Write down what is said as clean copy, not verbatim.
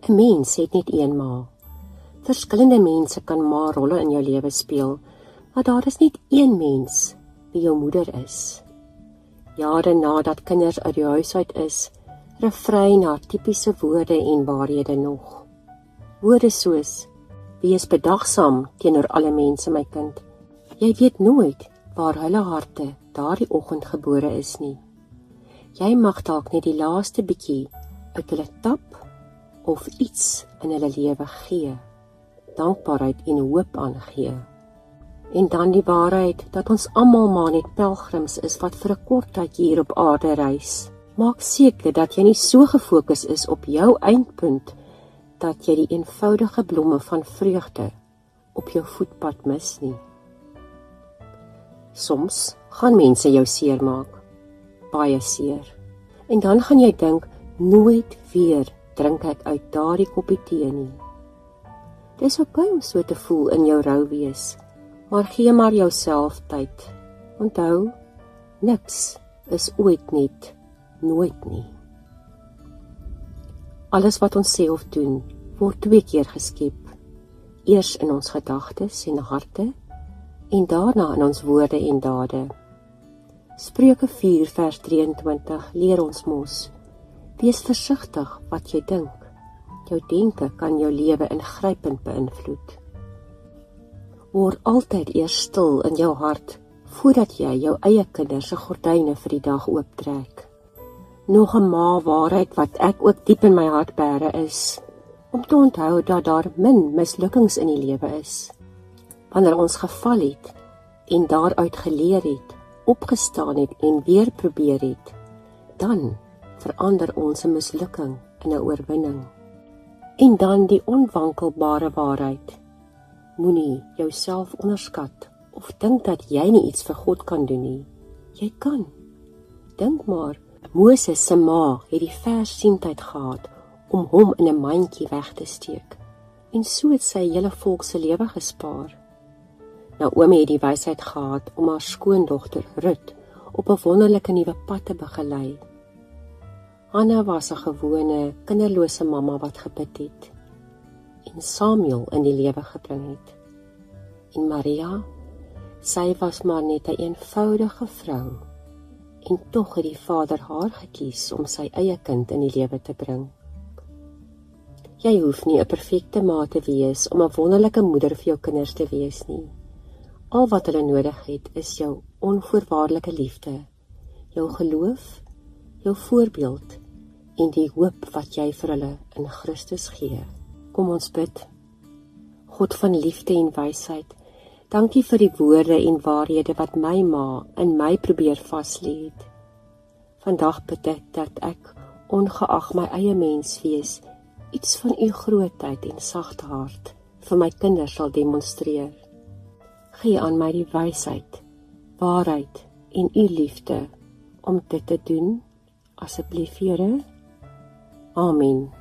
'n mens het net een ma. Verskillende mense kan ma-rolle in jou lewe speel, maar daar is net een mens wie jou moeder is. Jare nadat kinders uit die huis uit is, refrein haar tipiese woorde en waarhede nog. Woorde soos, wees bedagsaam teenoor alle mense, my kind. Jy weet nooit waar hulle harte daardie oggend gebore is nie. Jy mag dalk net die laaste bietjie uit hulle tap of iets in hulle lewe gee, dankbaarheid en hoop aangee. En dan die waarheid dat ons almal maar net pelgrims is wat vir 'n kort tyd hier op aarde reis. Maak seker dat jy nie so gefokus is op jou eindpunt dat jy die eenvoudige blomme van vreugde op jou voetpad mis nie. Soms gaan mense jou seermaak, baie seer. En dan gaan jy dink, nooit weer drink ek uit daardie koppie tee nie. Dis oké om so te voel in jou rou wees, maar gee maar jouself tyd. Onthou, niks is ooit net nooit nie. Alles wat ons sê of doen, word 2 keer geskep. Eers in ons gedagtes en harte, en daarna in ons woorde en dade. Spreuke 4 vers 23 leer ons mos, wees versigtig wat jy dink. Jou denke kan jou lewe ingrypend beïnvloed. Word altyd eers stil in jou hart, voordat jy jou eie kinders se gordyne vir die dag ooptrek. Nog 'n waarheid wat ek ook diep in my hart bære is, om te onthou dat daar min mislukkings in die lewe is. Wanneer ons geval het, en daaruit geleer het, opgestaan het en weer probeer het, dan verander ons 'n mislukking in 'n oorwinning. En dan die onwankelbare waarheid, moenie jouself onderskat, of dink dat jy nie iets vir God kan doen nie. Jy kan. Dink maar, Moses se ma het die versientheid gehad om hom in 'n mandjie weg te steek, en so het sy hele volk se lewe gespaar. Naomi het die wysheid gehad om haar skoondogter Rut op 'n wonderlike nuwe pad te begelei. Hanna was 'n gewone, kinderlose mamma wat gebid het en Samuel in die lewe gebring het. En Maria, sy was maar net 'n eenvoudige vrou, en tog het die Vader haar gekies om sy eie kind in die lewe te bring. Jy hoef nie 'n perfekte ma te wees om 'n wonderlike moeder vir jou kinders te wees nie. Al wat hulle nodig het, is jou onvoorwaardelike liefde, jou geloof, jou voorbeeld en die hoop wat jy vir hulle in Christus gee. Kom ons bid. God van liefde en wysheid, dankie vir die woorde en waarhede wat my ma in my probeer vaslê het. Vandag bid ek dat ek, ongeag my eie mens wees, iets van u grootheid en sagte hart vir my kinders sal demonstreer. Gee aan my die wysheid, waarheid en u liefde om dit te doen, asseblief Here. Amen.